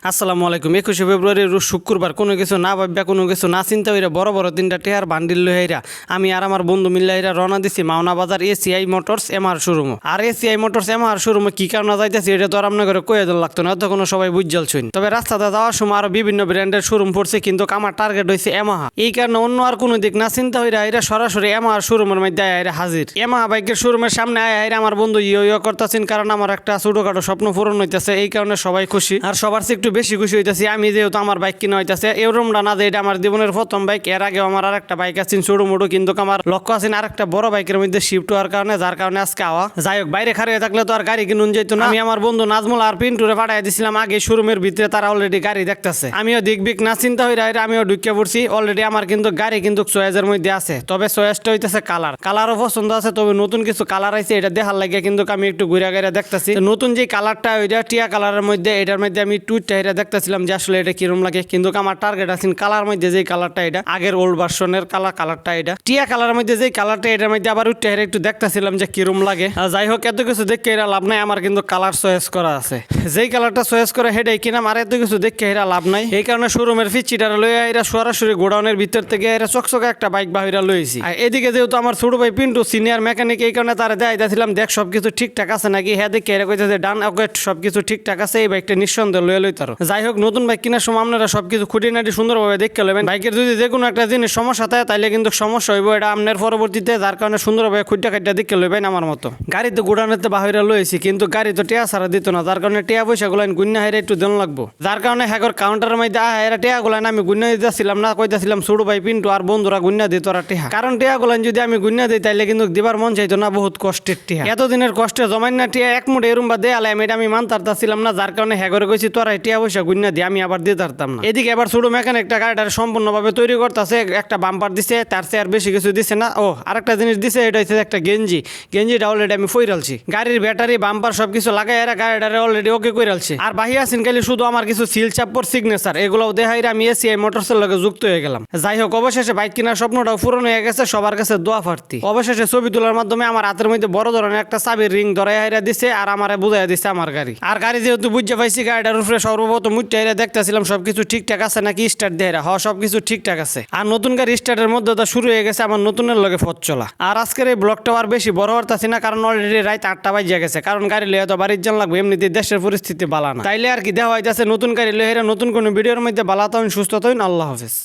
আসসালামু আলাইকুম। 21শে ফেব্রুয়ারি রোজ শুক্রবার কোনো কিছু না ভাববা কোনো কিছু না চিন্তা হইরা বড় বড় তিনটা টেয়ার বান্ডিল লই হইরা আমি আর আমার বন্ধু মিল্লা হইরা রওনা দিছি মাওনা বাজার এসিআই মোটরস এমআর শোরুম। আর এসিআই মোটরস এমআর শোরুমে কি কারণে যাইতেছি এটা তো আর আপনার করে কয়ে দিল লাগতো না, তখন সবাই বুঝজাল শুন। তবে রাস্তাতে যাওয়ার সময় আরো বিভিন্ন ব্র্যান্ডের শোরুম পড়ছে, কিন্তু আমার টার্গেট হয়েছে এমাহা। এই কারণে অন্য আর কোনো দিক না চিন্তা হইরা এরা সরাসরি এমআর শোরুমের মধ্যে আয়া হাজির। এমাহা বাইকের শোরুমের সামনে আয়া আমার বন্ধু ইয়ে করতেছেন, কারণ আমার একটা ছোটখাটো স্বপ্ন পূরণ হইতেছে। এই কারণে সবাই খুশি, আর সবার চেয়ে একটু বেশি খুশি হইতেছি আমি, যেহেতু আমার বাইক কিনা হইতেছে। এরকমটা না যে এটা আমার জীবনের প্রথম বাইক, এর আগে আমার আর একটা বাইক আছে ছোট মোটো, কিন্তু আমার লক্ষ্য আছে আর একটা বড় বাইকের মধ্যে শিফট হওয়ার কারণে, যার কারণে আজকে আওয়া। যাই হোক, বাইরে খাড়িয়ে থাকলে তো আর গাড়ি কিনুন যেত না। আমি আমার বন্ধু নাজমুল আর পিন্টুরে পাঠাই দিছিলাম আগে শোরুমের ভিতরে, তারা অলরেডি গাড়ি দেখতেছে। আমিও দিক বিক না চিন্তা হইরা আমিও ঢুকে পড়ছি। অলরেডি আমার কিন্তু গাড়ি কিন্তু চয়েসের মধ্যে আছে, তবে চয়েসটা হইতেছে কালারও পছন্দ আছে। তবে নতুন কিছু কালার আছে, এটা দেখার লাগে কিন্তু আমি একটু ঘুরে ঘুরে দেখতেছি। নতুন যে কালারটা ওইটা টিয়া কালারের মধ্যে, এটার মধ্যে আমি টুইটটা এটা দেখতেছিলাম যে আসলে এটা কিরম লাগে। কিন্তু আমার টার্গেট আছে কালার মধ্যে যে কালারটা, এটা আগের ওল্ড ভার্সনের কালারটা, এটা টিয়া কালারের মধ্যে যে কালারটা, এটার মধ্যে আবার উঠতে হেরে একটু দেখতেছিলাম যে কিরম লাগে। যাই হোক, এত কিছু দেখে এরা লাভ নাই, আমার কিন্তু কালার চয়েস করা আছে। যেই কালারটা চয়েস করে হেডাই কিনাম, আর এত কিছু দেখে এরা লাভ নাই। এই কারণে শোরুমের ফিচিটার লইয়া এরা সরাসরি গোডাউনের ভিতর থেকে এরা চকচকে একটা বাইক বাহিরা লইছি। আর এদিকে যেহেতু আমার ছোট ভাই পিন্টু সিনিয়র মেকানিক, এই কারণে তারা দেখাইছিলাম দেখ সবকিছু ঠিকঠাক আছে নাকি। হ্যাঁ, দেখে এরা কইতেছে ডান ওকেট সবকিছু ঠিকঠাক আছে, এই বাইকটা নিঃসন্দেহে লইয়া লইতারো। যাই হোক, নতুন বাইক কেনার সময় আপনারা সবকিছু খুঁটিনাটি সুন্দরভাবে দেখে লবেন। বাইকের যদি যে কোনো একটা জিনিস সমস্যা থাকে তাইলে কিন্তু সমস্যা হইব এটা আপনার পরবর্তীতে, যার কারণে সুন্দরভাবে খুঁটা খাইটা দেখে লবেন। আমার মতো গাড়ি তো গোডাউনেতে বাহিরে লইছি, কিন্তু গাড়ি তো টিয়া ছাড়া দিত না, যার কারণে টিয়া পয়সা গুলান গুন্না হাইরে একটু দেন লাগবো। যার কারণে হ্যাগর কাউন্টারের মধ্যে এরা টিয়া গুলান আমি গুন্না দিতেছিলাম না, কইতাছিলাম ছোট ভাই পিন্টু আর বন্ধুরা গুন্না দিত ওরা টিয়া। কারণ টিয়া গুলান যদি আমি গুন্না দিই তাইলে কিন্তু দিবার মন চাইতো না, বহুত কষ্টের টিয়া। এতদিনের কষ্টে জমাই না টিয়া এক মুঠে এরম বা দেয়ালে আমি এটা আমি মানতারতাছিলাম না, যার কারণে হ্যাগরে কইছি তোরা টিয়া পয়সা গুন্না দিয়ে আমি আবার দিতে পারতাম না। এদিকে এবার ছোট মেকানিকটা গাড়িটা সম্পূর্ণভাবে তৈরি করতেছে, একটা বাম্পার দিছে, তার চেয়ে আর বেশি কিছু দিছে না। ও আরেকটা জিনিস দিছে, এটা হচ্ছে একটা গেঞ্জিটা অলরেডি আমি ফইরালছি। গাড়ির ব্যাটারি বাম্পার সবকিছু লাগাই এরা গাড়িটারে অলরেডি ওকে কইরালছি। আর বাহি আছেন খালি শুধু আমার কিছু সিল চাপ্পর সিগনেচার, এগুলোও দেখাইরা আমি এসিআই মোটরসের লগে যুক্ত হয়ে গেলাম। যাই হোক, অবশেষে বাইক কেনার স্বপ্নটাও পূরণ হয়ে গেছে, সবার কাছে দোয়া প্রার্থী। অবশেষে ছবি তোলার মাধ্যমে আমার হাতের মধ্যে বড় ধরনের একটা চাবির রিং ধরাই হাইরা দিছে, আর আমারে বুঝাই দিছে আমার গাড়ি। আর গাড়ি যেহেতু বুঝতে পাইছি, গাড়িটার উপরে সর্বপ্রথম মুঠটা হাইরা দেখতেছিলাম সবকিছু ঠিকঠাক আছে নাকি, স্টার্ট দিয়ে সবকিছু ঠিকঠাক আছে। আর নতুন গাড়ি স্টার্টের মধ্যে তো শুরু হয়ে গেছে আমার নতুনের লগে পথ চলা। আর আজকের এই ব্লগটা আর বেশি বড় হতাছি না, কারণ অলরেডি রাত 8টা বাজে গেছে। কারণ গাড়ি লইয়া তো বাড়ির জান লাগবে, এমনিতে দেশের পরিস্থিতি বালা না, তাইলে আর কি দেওয়া হইতেছে নতুন গাড়ি লইয়া নতুন কোনো ভিডিওর মধ্যে বালা তখন সুস্থ তখন। আল্লাহ হাফেজ।